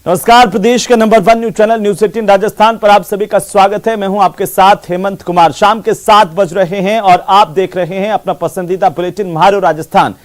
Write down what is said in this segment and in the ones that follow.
नमस्कार, प्रदेश के number 1 news channel news 18 Rajasthan पर आप सभी का स्वागत है। मैं हूं आपके साथ हेमंत कुमार। शाम के 7 बज रहे हैं और आप देख रहे हैं अपना पसंदीदा बुलेटिन महारो राजस्थान।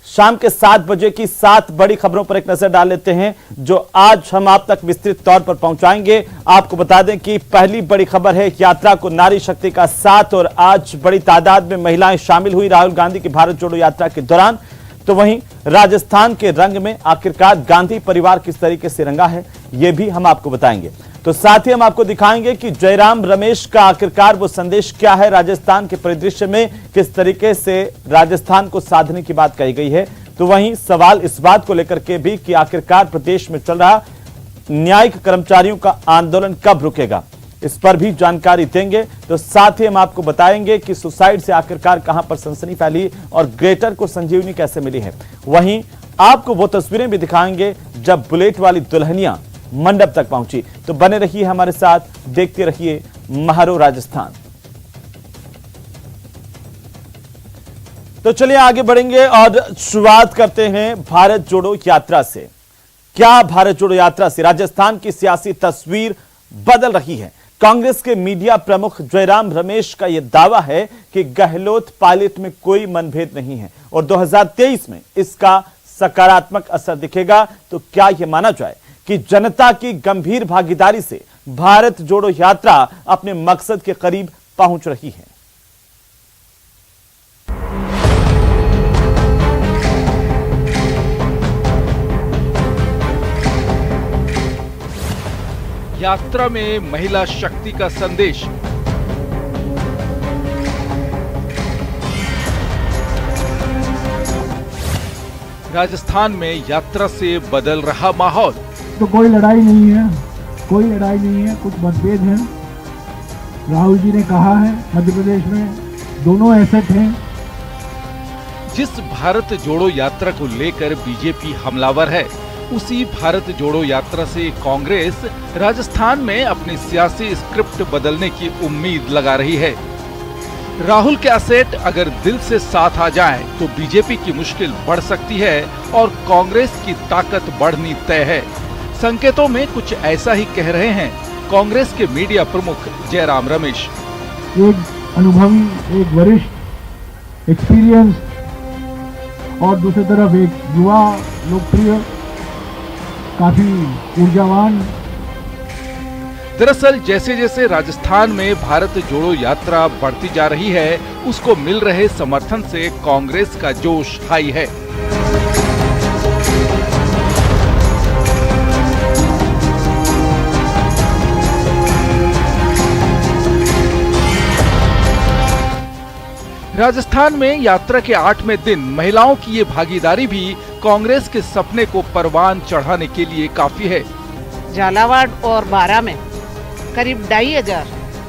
शाम के 7 बजे की 7 बड़ी खबरों पर एक नजर डाल लेते हैं जो आज हम आप तक विस्तृत तौर पर पहुंचाएंगे। आपको बता दें कि पहली बड़ी खबर है यात्रा को नारी शक्ति का साथ और आज बड़ी तादाद में महिलाएं शामिल हुई राहुल गांधी की भारत जोड़ो यात्रा के दौरान। तो वहीं राजस्थान के रंग में आखिरकार गांधी परिवार किस तरीके से रंगा है यह भी हम आपको बताएंगे। तो साथ ही हम आपको दिखाएंगे कि जयराम रमेश का आखिरकार वो संदेश क्या है, राजस्थान के परिदृश्य में किस तरीके से राजस्थान को साधने की बात कही गई है। तो वहीं सवाल इस बात को लेकर के भी कि आखिरकार प्रदेश में चल रहा न्यायिक कर्मचारियों का आंदोलन कब रुकेगा, इस पर भी जानकारी देंगे। तो साथ ही हम आपको बताएंगे कि सुसाइड से आखिरकार कहां पर सनसनी फैली और ग्रेटर को संजीवनी कैसे मिली है। वहीं आपको वो तस्वीरें भी दिखाएंगे जब बुलेट वाली दुल्हनियां मंडप तक पहुंची। तो बने रहिए हमारे साथ, देखते रहिए महारो राजस्थान। तो चलिए आगे बढ़ेंगे और शुरुआत करते हैं भारत जोड़ो यात्रा से। क्या भारत जोड़ो यात्रा से राजस्थान की सियासी तस्वीर बदल रही है? कांग्रेस के मीडिया प्रमुख जयराम रमेश का यह दावा है कि गहलोत पायलट में कोई मनभेद नहीं है और 2023 में इसका सकारात्मक असर दिखेगा। तो क्या यह माना जाए कि जनता की गंभीर भागीदारी से भारत जोड़ो यात्रा अपने मकसद के करीब पहुंच रही है? यात्रा में महिला शक्ति का संदेश। राजस्थान में यात्रा से बदल रहा माहौल। तो कोई लड़ाई नहीं है, कोई लड़ाई नहीं है, कुछ मतभेद हैं। राहुल जी ने कहा है मध्य प्रदेश में दोनों एसेट हैं। जिस भारत जोड़ो यात्रा को लेकर बीजेपी हमलावर है, उसी भारत जोड़ो यात्रा से कांग्रेस राजस्थान में अपनी सियासी स्क्रिप्ट बदलने की उम्मीद लगा रही है। राहुल के एसेट अगर दिल से साथ आ जाएं, तो बीजेपी की मुश्किल बढ़ सकती है और कांग्रेस की ताकत बढ़नी तय है। संकेतों में कुछ ऐसा ही कह रहे हैं कांग्रेस के मीडिया प्रमुख जयराम रमेश। एक अनुभवी, एक वरिष्ठ, एक्सपीरियंस और दूसरी तरफ एक युवा, लोकप्रिय, काफी ऊर्जावान। दरअसल जैसे जैसे राजस्थान में भारत जोड़ो यात्रा बढ़ती जा रही है, उसको मिल रहे समर्थन से कांग्रेस का जोश हाई है। राजस्थान में यात्रा के 8वें दिन महिलाओं की ये भागीदारी भी कांग्रेस के सपने को परवान चढ़ाने के लिए काफी है। झालावाड़ और बारां में करीब 2,500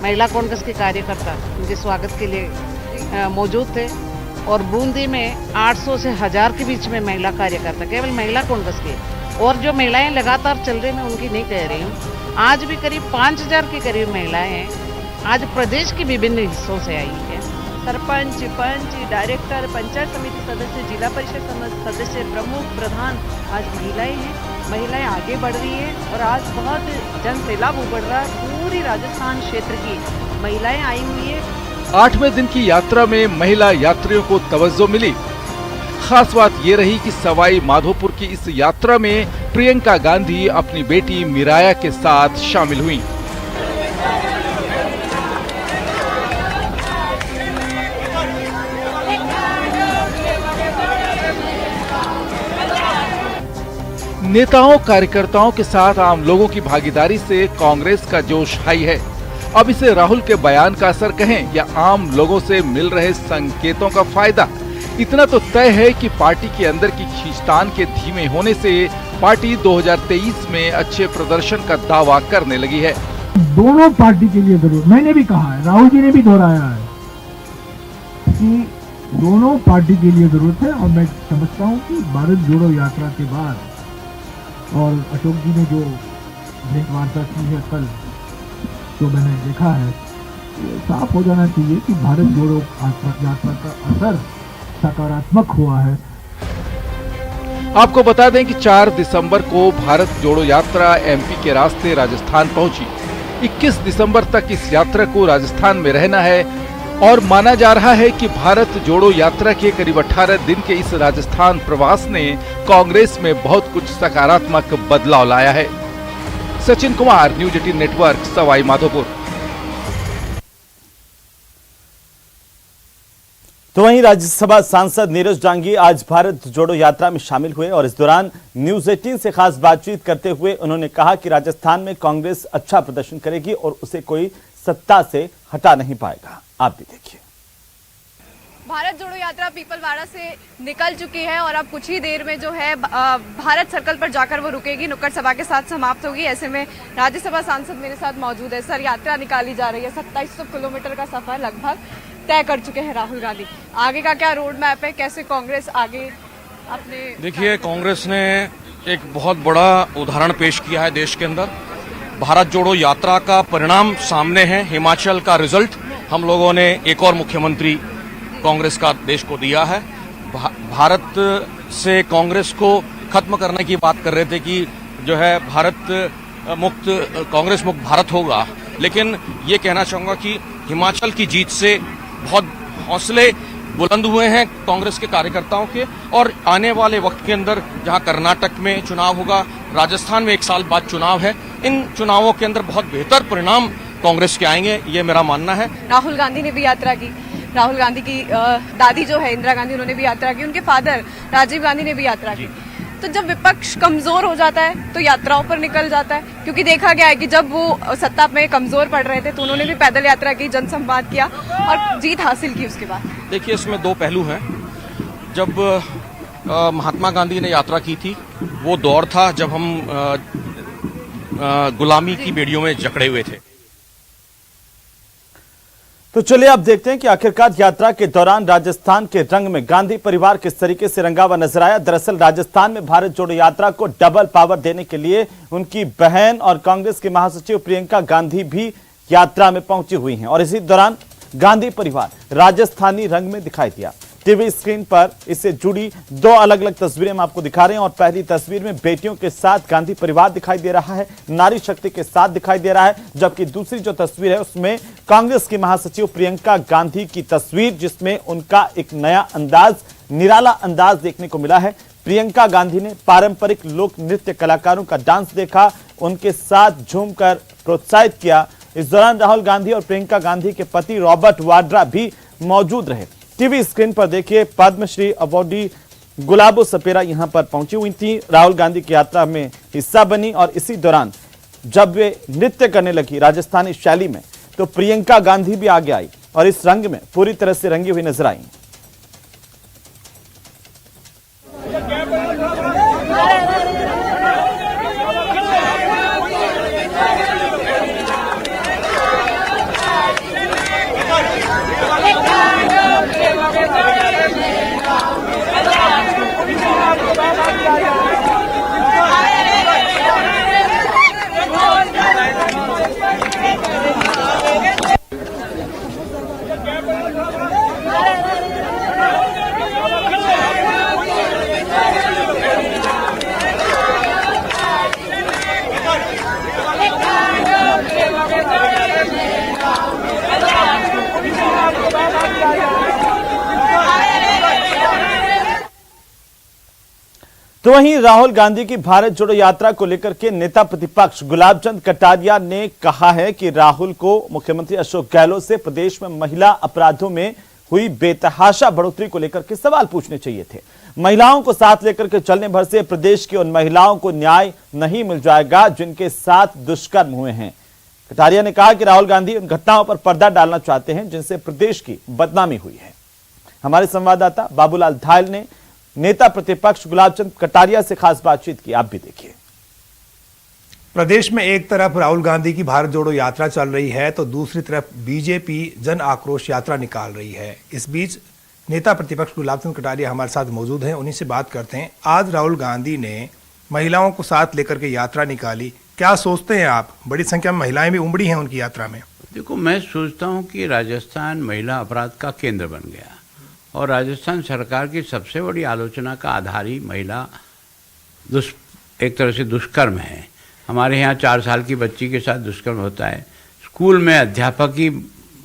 महिला कांग्रेस के कार्यकर्ता उनके स्वागत के लिए मौजूद थे और बूंदी में 800 से 1000 के बीच में महिला कार्यकर्ता, केवल महिला कांग्रेस के। और जो महिलाएं लगातार चल रही, मैं उनकी नहीं कह रही हूँ, आज भी करीब 5000 के करीब महिलाएं हैं। आज प्रदेश के विभिन्न हिस्सों से आई है। सरपंच, पंच, डायरेक्टर, पंचायत समिति सदस्य, जिला परिषद सदस्य, प्रमुख, प्रधान आज महिलाएं हैं। महिलाएं आगे बढ़ रही है और आज बहुत जन सैलाब उमड़ रहा है। पूरी राजस्थान क्षेत्र की महिलाएं आई हुई है। 8वें दिन की यात्रा में महिला यात्रियों को तवज्जो मिली। खास बात ये रही कि सवाई माधोपुर की इस यात्रा में प्रियंका गांधी अपनी बेटी मिराया के साथ शामिल हुई। नेताओं कार्यकर्ताओं के साथ आम लोगों की भागीदारी से कांग्रेस का जोश हाई है। अब इसे राहुल के बयान का असर कहें या आम लोगों से मिल रहे संकेतों का फायदा, इतना तो तय है कि पार्टी के अंदर की खींचतान के धीमे होने से पार्टी 2023 में अच्छे प्रदर्शन का दावा करने लगी है। दोनों पार्टी के लिए जरूर, मैंने भी कहा है, राहुल जी ने भी दोहराया है कि दोनों पार्टी के लिए जरूरत है। और मैं समझता हूँ कि भारत जोड़ो यात्रा के बाद और अशोक जी ने जो भेंट वार्ता की है कल, जो मैंने देखा है, साफ हो जाना चाहिए कि भारत जोड़ो यात्रा का असर सकारात्मक हुआ है। आपको बता दें कि 4 दिसंबर को भारत जोड़ो यात्रा एमपी के रास्ते राजस्थान पहुंची। 21 दिसंबर तक इस यात्रा को राजस्थान में रहना है और माना जा रहा है कि भारत जोड़ो यात्रा के करीब 18 दिन के इस राजस्थान प्रवास ने कांग्रेस में बहुत कुछ सकारात्मक बदलाव लाया है। Sachin Kumar, news 18 network, Sawai Madhopur. तो वहीं राज्यसभा सांसद नीरज डांगी आज भारत जोड़ो यात्रा में शामिल हुए और इस दौरान न्यूज 18 से खास बातचीत करते हुए उन्होंने कहा कि राजस्थान में कांग्रेस अच्छा प्रदर्शन करेगी और उसे कोई सत्ता से हटा नहीं पाएगा। आप भी देखिए। भारत जोड़ो यात्रा पीपलवाड़ा से निकल चुकी है और अब कुछ ही देर में जो है भारत सर्कल पर जाकर वो रुकेगी, नुक्कड़ सभा के साथ समाप्त होगी। ऐसे में राज्यसभा सांसद मेरे साथ मौजूद है। सर, यात्रा निकाली जा रही है, 2700 किलोमीटर का सफर लगभग तय कर चुके हैं राहुल गांधी। आगे का क्या रोड मैप है, कैसे कांग्रेस आगे अपने? देखिए, कांग्रेस ने एक बहुत बड़ा उदाहरण पेश किया है देश के अंदर। भारत जोड़ो यात्रा का परिणाम सामने है, हिमाचल का रिजल्ट। हम लोगों ने एक और मुख्यमंत्री कांग्रेस का देश को दिया है। भारत से कांग्रेस को खत्म करने की बात कर रहे थे कि जो है भारत मुक्त, कांग्रेस मुक्त भारत होगा, लेकिन ये कहना चाहूंगा कि हिमाचल की जीत से बहुत हौसले बुलंद हुए हैं कांग्रेस के कार्यकर्ताओं के। और आने वाले वक्त के अंदर जहां कर्नाटक में चुनाव होगा, राजस्थान में 1 साल बाद चुनाव है, इन चुनावों के अंदर बहुत बेहतर परिणाम कांग्रेस के आएंगे, ये मेरा मानना है। राहुल गांधी ने भी यात्रा की। राहुल गांधी की दादी जो है इंदिरा गांधी, उन्होंने भी यात्रा की। उनके फादर राजीव गांधी ने भी यात्रा की। तो जब विपक्ष कमजोर हो जाता है तो यात्राओं पर निकल जाता है, क्योंकि देखा गया है कि जब वो सत्ता में कमजोर पड़ रहे थे तो उन्होंने भी पैदल यात्रा की, जनसंवाद किया और जीत हासिल की उसके बाद। देखिए, इसमें 2 पहलू हैं। जब महात्मा गांधी ने यात्रा की थी, वो दौर था जब हम गुलामी की बेड़ियों में जकड़े हुए थे। तो चलिए अब देखते हैं कि आखिरकार यात्रा के दौरान राजस्थान के रंग में गांधी परिवार किस तरीके से रंगा हुआ नजर आया। दरअसल राजस्थान में भारत जोड़ो यात्रा को डबल पावर देने के लिए उनकी बहन और कांग्रेस की महासचिव प्रियंका गांधी भी यात्रा में पहुंची हुई हैं और इसी दौरान गांधी परिवार राजस्थानी रंग में दिखाई दिया। टीवी स्क्रीन पर इससे जुड़ी 2 अलग अलग तस्वीरें हम आपको दिखा रहे हैं और पहली तस्वीर में बेटियों के साथ गांधी परिवार दिखाई दे रहा है, नारी शक्ति के साथ दिखाई दे रहा है, जबकि दूसरी जो तस्वीर है उसमें कांग्रेस की महासचिव प्रियंका गांधी की तस्वीर, जिसमें उनका एक नया अंदाज, निराला अंदाज देखने को मिला है। प्रियंका गांधी ने पारंपरिक लोक नृत्य कलाकारों का डांस देखा, उनके साथ झूमकर प्रोत्साहित किया। इस दौरान राहुल गांधी और प्रियंका गांधी के पति रॉबर्ट वाड्रा भी मौजूद रहे। टीवी स्क्रीन पर देखिए, पद्मश्री अवॉर्डी गुलाबो सपेरा यहां पर पहुंची हुई थी, राहुल गांधी की यात्रा में हिस्सा बनी और इसी दौरान जब वे नृत्य करने लगी राजस्थानी शैली में तो प्रियंका गांधी भी आगे आई और इस रंग में पूरी तरह से रंगी हुई नजर आई। तो वहीं राहुल गांधी की भारत जोड़ो यात्रा को लेकर के नेता प्रतिपक्ष गुलाब चंद कटारिया ने कहा है कि राहुल को मुख्यमंत्री अशोक गहलोत से प्रदेश में महिला अपराधों में हुई बेतहाशा बढ़ोतरी को लेकर के सवाल पूछने चाहिए थे। महिलाओं को साथ लेकर के चलने भर से प्रदेश की उन महिलाओं को न्याय नहीं मिल जाएगा जिनके साथ दुष्कर्म हुए हैं। कटारिया ने कहा कि राहुल गांधी उन घटनाओं पर पर्दा डालना चाहते हैं जिनसे प्रदेश की बदनामी हुई है। हमारे संवाददाता बाबूलाल धायल ने नेता प्रतिपक्ष गुलाब चंद कटारिया से खास बातचीत की, आप भी देखिए। प्रदेश में एक तरफ राहुल गांधी की भारत जोड़ो यात्रा चल रही है तो दूसरी तरफ बीजेपी जन आक्रोश यात्रा निकाल रही है। इस बीच नेता प्रतिपक्ष गुलाब चंद कटारिया हमारे साथ मौजूद हैं, उन्हीं से बात करते हैं। आज राहुल गांधी ने महिलाओं को साथ लेकर के यात्रा निकाली, क्या सोचते हैं आप? बड़ी संख्या में महिलाएं भी उमड़ी हैं उनकी यात्रा में। देखो, मैं सोचता हूं कि राजस्थान महिला अपराध का केंद्र बन गया और राजस्थान सरकार की सबसे बड़ी आलोचना का आधार ही महिला एक तरह से दुष्कर्म है। हमारे यहाँ 4 साल की बच्ची के साथ दुष्कर्म होता है, स्कूल में अध्यापक ही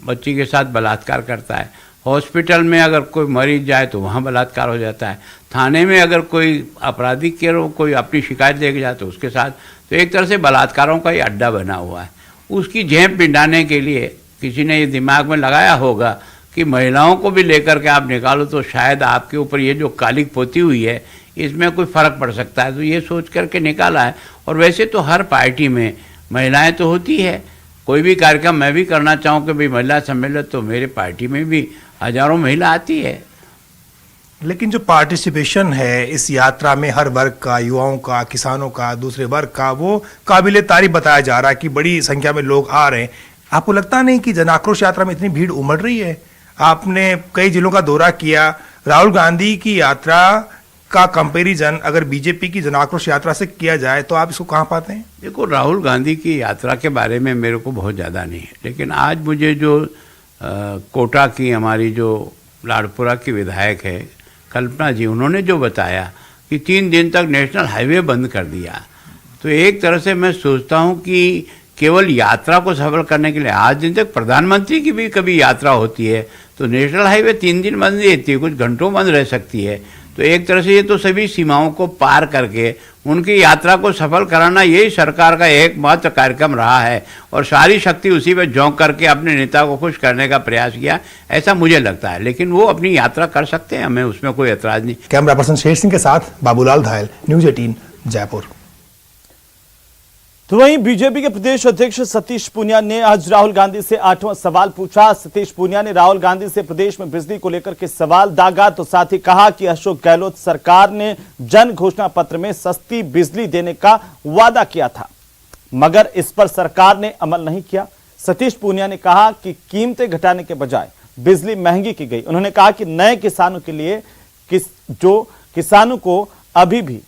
बच्ची के साथ बलात्कार करता है, हॉस्पिटल में अगर कोई मरीज जाए तो वहाँ बलात्कार हो जाता है, थाने में अगर कोई अपराधी के कोई अपनी शिकायत लेके जाए तो उसके साथ, तो एक तरह से बलात्कारों का ही अड्डा बना हुआ है। उसकी झेप पिंडाने के लिए किसी ने ये दिमाग में लगाया होगा कि महिलाओं को भी लेकर के आप निकालो तो शायद आपके ऊपर ये जो कालिक पोती हुई है इसमें कोई फ़र्क पड़ सकता है, तो ये सोच करके निकाला है। और वैसे तो हर पार्टी में महिलाएं तो होती है, कोई भी कार्यक्रम मैं भी करना चाहूँ कि भाई महिला सम्मेलन, तो मेरे पार्टी में भी हजारों महिला आती है। लेकिन जो पार्टिसिपेशन है इस यात्रा में हर वर्ग का, युवाओं का, किसानों का, दूसरे वर्ग का, वो काबिले तारीफ बताया जा रहा है कि बड़ी संख्या में लोग आ रहे हैं। आपको लगता नहीं कि जन आक्रोश यात्रा में इतनी भीड़ उमड़ रही है? आपने कई जिलों का दौरा किया, राहुल गांधी की यात्रा का कंपैरिजन अगर बीजेपी की जन आक्रोश यात्रा से किया जाए तो आप इसको कहाँ पाते हैं? देखो, राहुल गांधी की यात्रा के बारे में मेरे को बहुत ज़्यादा नहीं है, लेकिन आज मुझे जो कोटा की हमारी जो लाड़पुरा की विधायक है कल्पना जी, उन्होंने जो बताया कि 3 दिन तक नेशनल हाईवे बंद कर दिया, तो एक तरह से मैं सोचता हूँ कि केवल यात्रा को सफल करने के लिए, आज दिन तक प्रधानमंत्री की भी कभी यात्रा होती है तो नेशनल हाईवे 3 दिन बंद नहीं रहती है, कुछ घंटों बंद रह सकती है। तो एक तरह से ये तो सभी सीमाओं को पार करके उनकी यात्रा को सफल कराना यही सरकार का एकमात्र कार्यक्रम रहा है, और सारी शक्ति उसी पे झोंक करके अपने नेता को खुश करने का प्रयास किया, ऐसा मुझे लगता है। लेकिन वो अपनी यात्रा कर सकते हैं, हमें उसमें कोई एतराज नहीं। कैमरा पर्सन शेर सिंह के साथ बाबूलाल धायल, न्यूज़ 18 जयपुर। तो वहीं बीजेपी के प्रदेश अध्यक्ष सतीश पूनिया ने आज राहुल गांधी से 8वां सवाल पूछा। सतीश पूनिया ने राहुल गांधी से प्रदेश में बिजली को लेकर के सवाल दागा, तो साथ ही कहा कि अशोक गहलोत सरकार ने जन घोषणा पत्र में सस्ती बिजली देने का वादा किया था, मगर इस पर सरकार ने अमल नहीं किया। सतीश पूनिया ने कहा कि कीमतें घटाने के बजाय बिजली महंगी की गई। उन्होंने कहा कि नए किसानों के लिए जो किसानों को अभी भी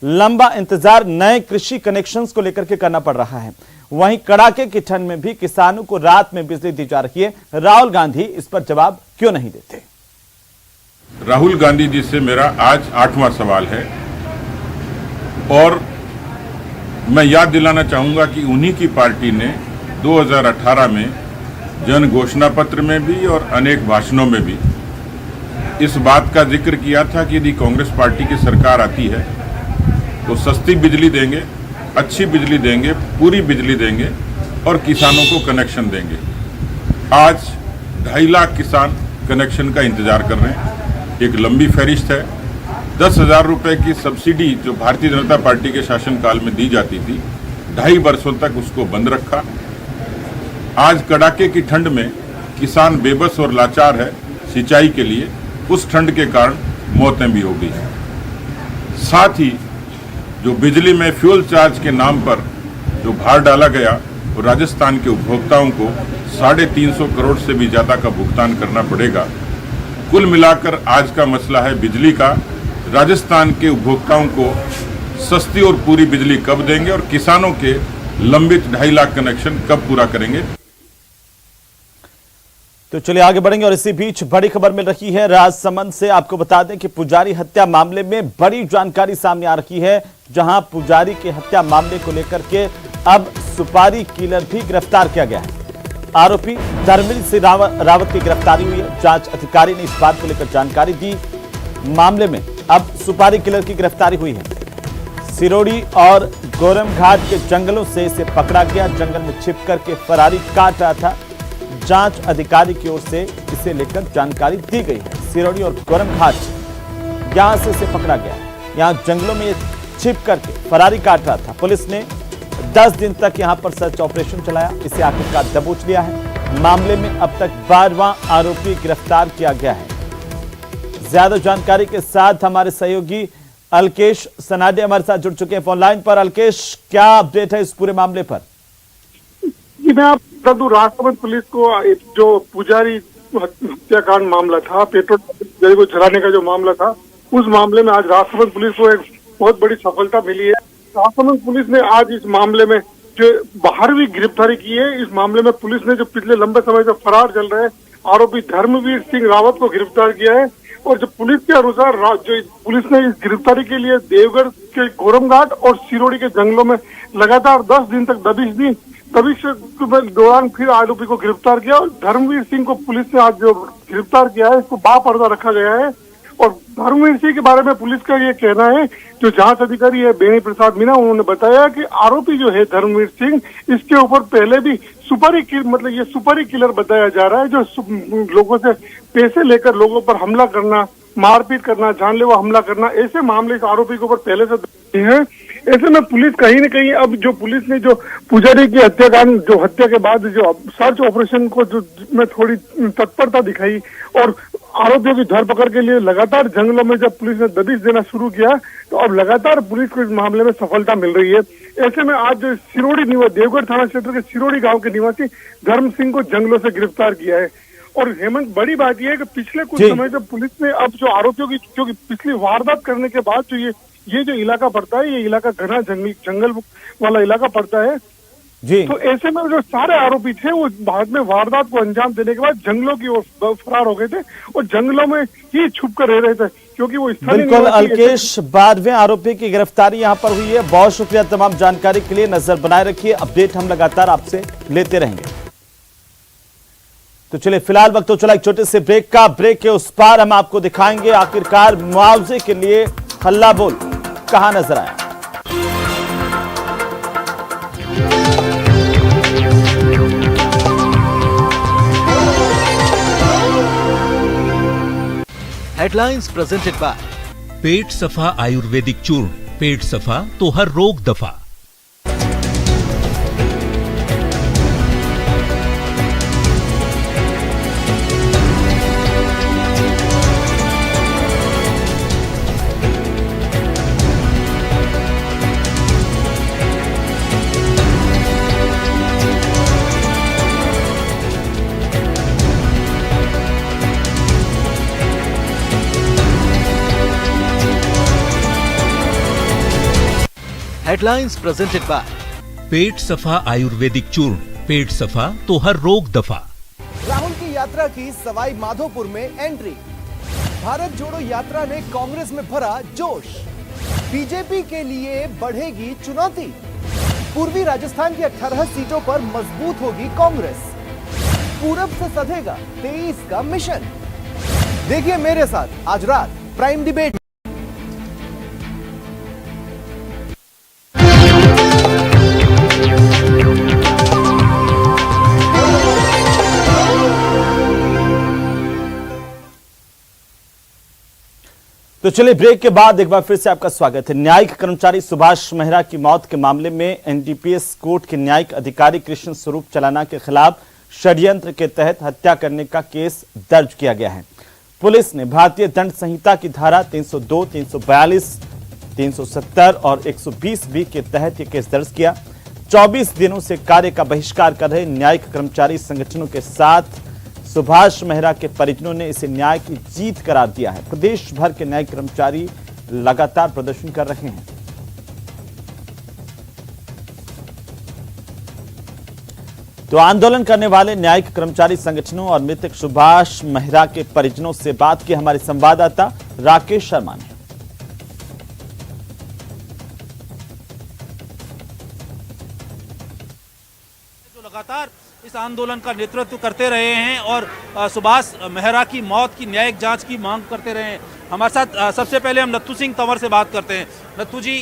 लंबा इंतजार नए कृषि कनेक्शंस को लेकर के करना पड़ रहा है, वहीं कड़ाके की ठंड में भी किसानों को रात में बिजली दी जा रही है। राहुल गांधी इस पर जवाब क्यों नहीं देते? राहुल गांधी जी से मेरा आज 8वां सवाल है, और मैं याद दिलाना चाहूंगा कि उन्हीं की पार्टी ने 2018 में जन घोषणा पत्र में भी और अनेक भाषणों में भी इस बात का जिक्र किया था कि यदि कांग्रेस पार्टी की सरकार आती है तो सस्ती बिजली देंगे, अच्छी बिजली देंगे, पूरी बिजली देंगे और किसानों को कनेक्शन देंगे। आज 2.5 लाख किसान कनेक्शन का इंतजार कर रहे हैं। एक लंबी फहरिस्त है। 10,000 रुपए की सब्सिडी जो भारतीय जनता पार्टी के शासनकाल में दी जाती थी, 2.5 वर्षों तक उसको बंद रखा। आज कड़ाके की ठंड में किसान बेबस और लाचार है सिंचाई के लिए, उस ठंड के कारण मौतें भी हो गई। साथ ही जो बिजली में फ्यूल चार्ज के नाम पर जो भार डाला गया, वो राजस्थान के उपभोक्ताओं को 350 करोड़ से भी ज्यादा का भुगतान करना पड़ेगा। कुल मिलाकर आज का मसला है बिजली का। राजस्थान के उपभोक्ताओं को सस्ती और पूरी बिजली कब देंगे और किसानों के लंबित 2.5 लाख कनेक्शन कब पूरा करेंगे? तो चलिए आगे बढ़ेंगे, और इसी बीच बड़ी खबर मिल रही है राजसमंद से। आपको बता दें कि पुजारी हत्या मामले में बड़ी जानकारी सामने आ रही है, जहां पुजारी के हत्या मामले को लेकर के अब सुपारी किलर भी गिरफ्तार किया गया है। आरोपी धर्मवीर सिंह रावत की गिरफ्तारी हुई है। जांच अधिकारी ने इस बात को लेकर जानकारी दी। मामले में अब सुपारी किलर की गिरफ्तारी हुई है। सिरोड़ी और गोरम घाट के जंगलों से इसे पकड़ा गया। जंगल में छिप करके फरारी काट रहा था। जांच अधिकारी की ओर से इसे लेकर जानकारी दी गई है। सिरोड़ी और गोरम घाट यहां से इसे पकड़ा गया। यहां जंगलों में छिप करके फरारी काट रहा था। पुलिस ने 10 दिन तक यहां पर सर्च ऑपरेशन चलाया। इसे आखिरकार दबोच लिया है। मामले में अब तक 12वां आरोपी गिरफ्तार किया गया है। ज्यादा जानकारी के साथ हमारे सहयोगी अलकेश सनाडे हमारे साथ जुड़ चुके हैं फोन लाइन पर। अलकेश, क्या अपडेट है इस पूरे मामले पर? जी, मैं आप बता दूं, राजसमंद पुलिस को जो पुजारी हत्याकांड मामला था, पेट्रोल को जलाने का जो मामला था, उस मामले में आज राजसमंद पुलिस को एक बहुत बड़ी सफलता मिली है। राजसमंद पुलिस ने आज इस मामले में जो 12वीं गिरफ्तारी की है। इस मामले में पुलिस ने जो पिछले लंबे समय से फरार चल रहे आरोपी धर्मवीर सिंह रावत को गिरफ्तार किया है। और जो पुलिस के अनुसार जो पुलिस ने इस गिरफ्तारी के लिए देवगढ़ के कोरमघाट और सिरोड़ी के जंगलों में लगातार 10 दिन तक दबिश दी। दबिश के दौरान फिर आरोपी को गिरफ्तार किया और धर्मवीर सिंह को पुलिस ने आज जो गिरफ्तार किया है इसको बापर्दा रखा गया है। और धर्मवीर सिंह के बारे में पुलिस का ये कहना है, जो जांच अधिकारी है बेनी प्रसाद मीना, उन्होंने बताया कि आरोपी जो है धर्मवीर सिंह, इसके ऊपर पहले भी ये सुपारी किलर बताया जा रहा है, जो लोगों से पैसे लेकर लोगों पर हमला करना, मारपीट करना, जानलेवा हमला करना, ऐसे मामले इस आरोपी के ऊपर पहले से हैं। ऐसे में पुलिस कहीं न कहीं अब जो पुलिस ने जो पुजारी की हत्याकांड, जो हत्या के बाद जो सर्च ऑपरेशन को जो में थोड़ी तत्परता दिखाई और आरोपियों की धरपकड़ के लिए लगातार जंगलों में जब पुलिस ने दबिश देना शुरू किया, तो अब लगातार पुलिस को इस मामले में सफलता मिल रही है। ऐसे में आज जो सिरोड़ी देवगढ़ थाना क्षेत्र के सिरोड़ी गांव के निवासी धर्म सिंह को जंगलों से गिरफ्तार किया है। और हेमंत, बड़ी बात यह है कि पिछले कुछ समय जब पुलिस ने अब जो आरोपियों की जो पिछली वारदात करने के बाद जो ये जो इलाका पड़ता है, ये इलाका घना जंगल वाला इलाका पड़ता है जी। तो ऐसे में जो सारे आरोपी थे वो बाद में वारदात को अंजाम देने के बाद जंगलों की ओर फरार हो गए थे और जंगलों में ही छुप कर रह रहे थे, क्योंकि वो बिल्कुल अल्केश, 12वें आरोपी की गिरफ्तारी यहां पर हुई है। बहुत शुक्रिया तमाम जानकारी के लिए। नजर बनाए रखिए, अपडेट हम लगातार आपसे लेते रहेंगे। तो चलिए, फिलहाल वक्त तो चला एक छोटे से ब्रेक का। ब्रेक के उस पार हम आपको दिखाएंगे आखिरकार मुआवजे के लिए हल्ला बोल कहां नजर आया। हेडलाइंस प्रेजेंटेड बाय पेट सफा आयुर्वेदिक चूर्ण, पेट सफा तो हर रोग दफा। हेडलाइंस प्रेजेंटेड बाय पेट सफा आयुर्वेदिक चूर्ण, पेट सफा तो हर रोग दफा। राहुल की यात्रा की सवाई माधोपुर में एंट्री। भारत जोड़ो यात्रा ने कांग्रेस में भरा जोश। बीजेपी के लिए बढ़ेगी चुनौती। पूर्वी राजस्थान की 18 सीटों पर मजबूत होगी कांग्रेस। पूरब से सधेगा 23 का मिशन। देखिए मेरे साथ आज रात प्राइम डिबेट। तो चलिए, ब्रेक के बाद एक बार फिर से आपका स्वागत है। न्यायिक कर्मचारी सुभाष मेहरा की मौत के मामले में एनडीपीएस कोर्ट के न्यायिक अधिकारी कृष्ण स्वरूप चलाना के खिलाफ षड्यंत्र के तहत हत्या करने का केस दर्ज किया गया है। पुलिस ने भारतीय दंड संहिता की धारा 302, 342, 370 और 120B के तहत यह केस दर्ज किया। 24 दिनों से कार्य का बहिष्कार कर रहे न्यायिक कर्मचारी संगठनों के साथ सुभाष मेहरा के परिजनों ने इसे न्याय की जीत करार दिया है। प्रदेश भर के न्यायिक कर्मचारी लगातार प्रदर्शन कर रहे हैं। तो आंदोलन करने वाले न्यायिक कर्मचारी संगठनों और मृतक सुभाष मेहरा के परिजनों से बात की हमारे संवाददाता राकेश शर्मा ने। लगातार इस आंदोलन का नेतृत्व करते रहे हैं और सुभाष मेहरा की मौत की न्यायिक जांच की मांग करते रहे हैं। हमारे साथ सबसे पहले हम नत्थू सिंह तंवर से बात करते हैं। नत्थू जी,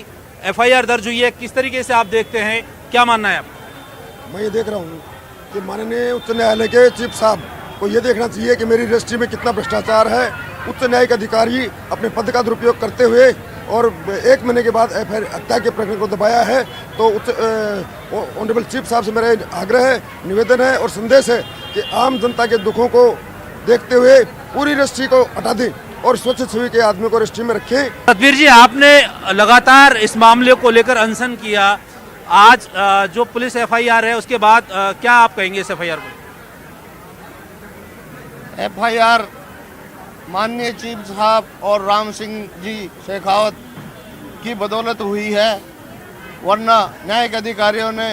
एफआईआर दर्ज हुई है, किस तरीके से आप देखते हैं, क्या मानना है आपका? मैं ये देख रहा हूँ कि माननीय उच्च न्यायालय के चीफ साहब को ये देखना चाहिए कि मेरी रजिस्ट्री में कितना भ्रष्टाचार है। उच्च न्यायिक अधिकारी अपने पद का दुरुपयोग करते हुए और 1 महीने के बाद एफआईआर हत्या के प्रकरण को दबाया है। तो ऑनरेबल चीफ साहब से मेरा आग्रह है, निवेदन है और संदेश है कि आम जनता के दुखों को देखते हुए पूरी रजिस्ट्री को हटा दें और स्वच्छ छवि के आदमी को रजिस्ट्री में रखें। सतवीर जी, आपने लगातार इस मामले को लेकर अनशन किया। आज जो पुलिस एफआईआर है उसके बाद क्या आप कहेंगे इस एफआईआर को? एफआईआर माननीय चीफ साहब और राम सिंह जी शेखावत की बदौलत हुई है, वरना न्यायिक अधिकारियों ने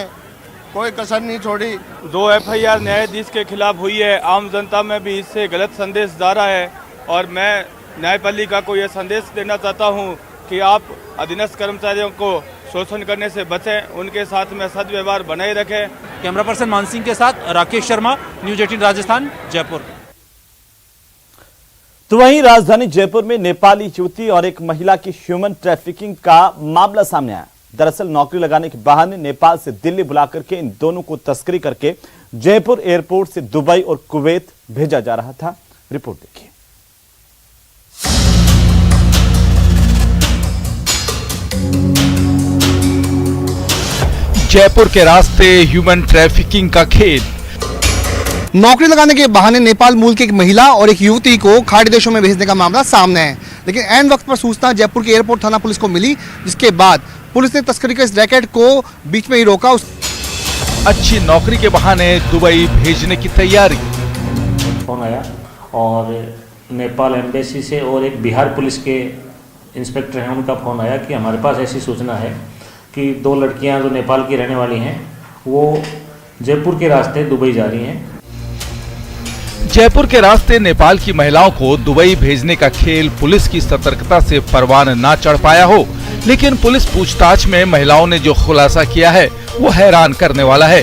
कोई कसर नहीं छोड़ी। 2 FIR न्यायाधीश के खिलाफ हुई है, आम जनता में भी इससे गलत संदेश जा रहा है और मैं न्यायपालिका को यह संदेश देना चाहता हूं कि आप अधीनस्थ कर्मचारियों को शोषण करने से बचें, उनके साथ में सद्व्यवहार बनाए रखें। कैमरा पर्सन मान सिंह के साथ राकेश शर्मा, न्यूज 18 राजस्थान, जयपुर। तो वहीं राजधानी जयपुर में नेपाली युवती और एक महिला की ह्यूमन ट्रैफिकिंग का मामला सामने आया। दरअसल नौकरी लगाने के बहाने नेपाल से दिल्ली बुलाकर के इन दोनों को तस्करी करके जयपुर एयरपोर्ट से दुबई और कुवैत भेजा जा रहा था। रिपोर्ट देखिए। जयपुर के रास्ते ह्यूमन ट्रैफिकिंग का खेल। नौकरी लगाने के बहाने नेपाल मूल की एक महिला और एक युवती को खाड़ी देशों में भेजने का मामला सामने है, लेकिन ऐन वक्त पर सूचना जयपुर के एयरपोर्ट थाना पुलिस को मिली, जिसके बाद पुलिस ने तस्करी के इस रैकेट को बीच में ही रोका। अच्छी नौकरी के बहाने दुबई भेजने की तैयारी। फोन आया और नेपाल एम्बेसी से और एक बिहार पुलिस के इंस्पेक्टर हैं, उनका फ़ोन आया कि हमारे पास ऐसी सूचना है कि 2 लड़कियां जो नेपाल की रहने वाली हैं वो जयपुर के रास्ते दुबई जा रही हैं। जयपुर के रास्ते नेपाल की महिलाओं को दुबई भेजने का खेल पुलिस की सतर्कता से परवान ना चढ़ पाया हो, लेकिन पुलिस पूछताछ में महिलाओं ने जो खुलासा किया है वो हैरान करने वाला है।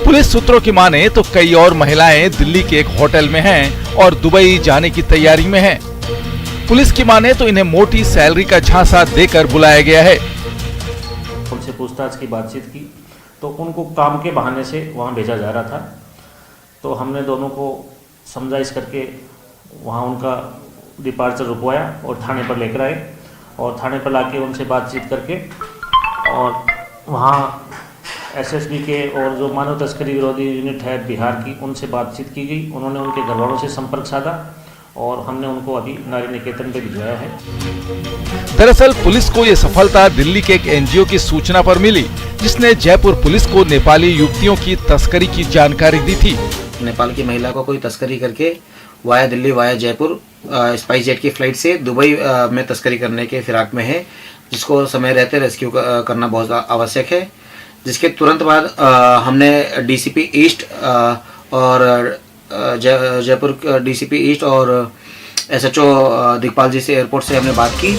पुलिस सूत्रों की माने तो कई और महिलाएं दिल्ली के एक होटल में हैं और दुबई जाने की तैयारी में हैं। पुलिस की माने तो इन्हें मोटी सैलरी का झांसा देकर बुलाया गया है। उनसे पूछताछ की बातचीत की तो उनको काम के बहाने से वहाँ भेजा जा रहा था, तो हमने दोनों को समझाइश करके वहाँ उनका डिपार्चर रुकवाया और थाने पर लेकर आए और थाने पर लाके उनसे बातचीत करके और वहाँ SSB के और जो मानव तस्करी विरोधी यूनिट है बिहार की, उनसे बातचीत की गई। उन्होंने उनके घर वालों से संपर्क साधा और हमने उनको अभी नारी निकेतन पे भिजवाया है। दरअसल पुलिस को ये सफलता दिल्ली के एक NGO की सूचना पर मिली, जिसने जयपुर पुलिस को नेपाली युवतियों की तस्करी की जानकारी दी थी। नेपाल की महिला को कोई तस्करी करके via Delhi via Jaipur spice jet की फ्लाइट से दुबई में तस्करी करने के फिराक में है, जिसको समय रहते रेस्क्यू करना बहुत आवश्यक है। जिसके तुरंत बाद हमने DCP ईस्ट और जयपुर DCP ईस्ट और SHO दिग्पाल जी से एयरपोर्ट से हमने बात की।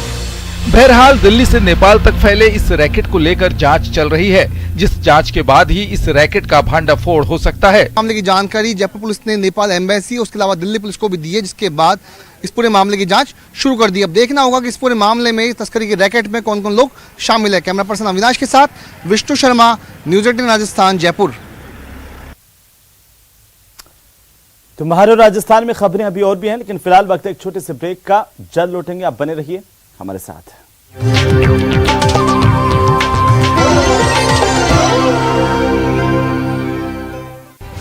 बहरहाल दिल्ली से नेपाल तक फैले इस रैकेट को लेकर जांच चल रही है, जिस जांच के बाद ही इस रैकेट का भांडाफोड़ हो सकता है। मामले की जानकारी जयपुर पुलिस ने नेपाल एम्बेसी उसके अलावा दिल्ली पुलिस को भी दी है, जिसके बाद इस पूरे मामले की जांच शुरू कर दी। अब देखना होगा कि इस पूरे मामले में तस्करी के रैकेट में कौन कौन लोग शामिल है। कैमरा पर्सन अविनाश के साथ विष्णु शर्मा, न्यूज 18 राजस्थान, जयपुर। तुम्हारे राजस्थान में खबरें अभी और भी हैं, लेकिन फिलहाल वक्त एक छोटे से ब्रेक का। जल्द लौटेंगे, आप बने रहिए हमारे साथ।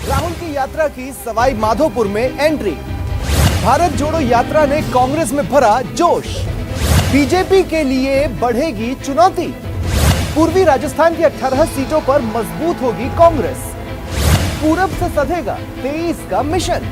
राहुल की यात्रा की सवाई माधोपुर में एंट्री। भारत जोड़ो यात्रा ने कांग्रेस में भरा जोश। बीजेपी के लिए बढ़ेगी चुनौती। पूर्वी राजस्थान की 18 सीटों पर मजबूत होगी कांग्रेस। पूरब से सधेगा 23 का मिशन।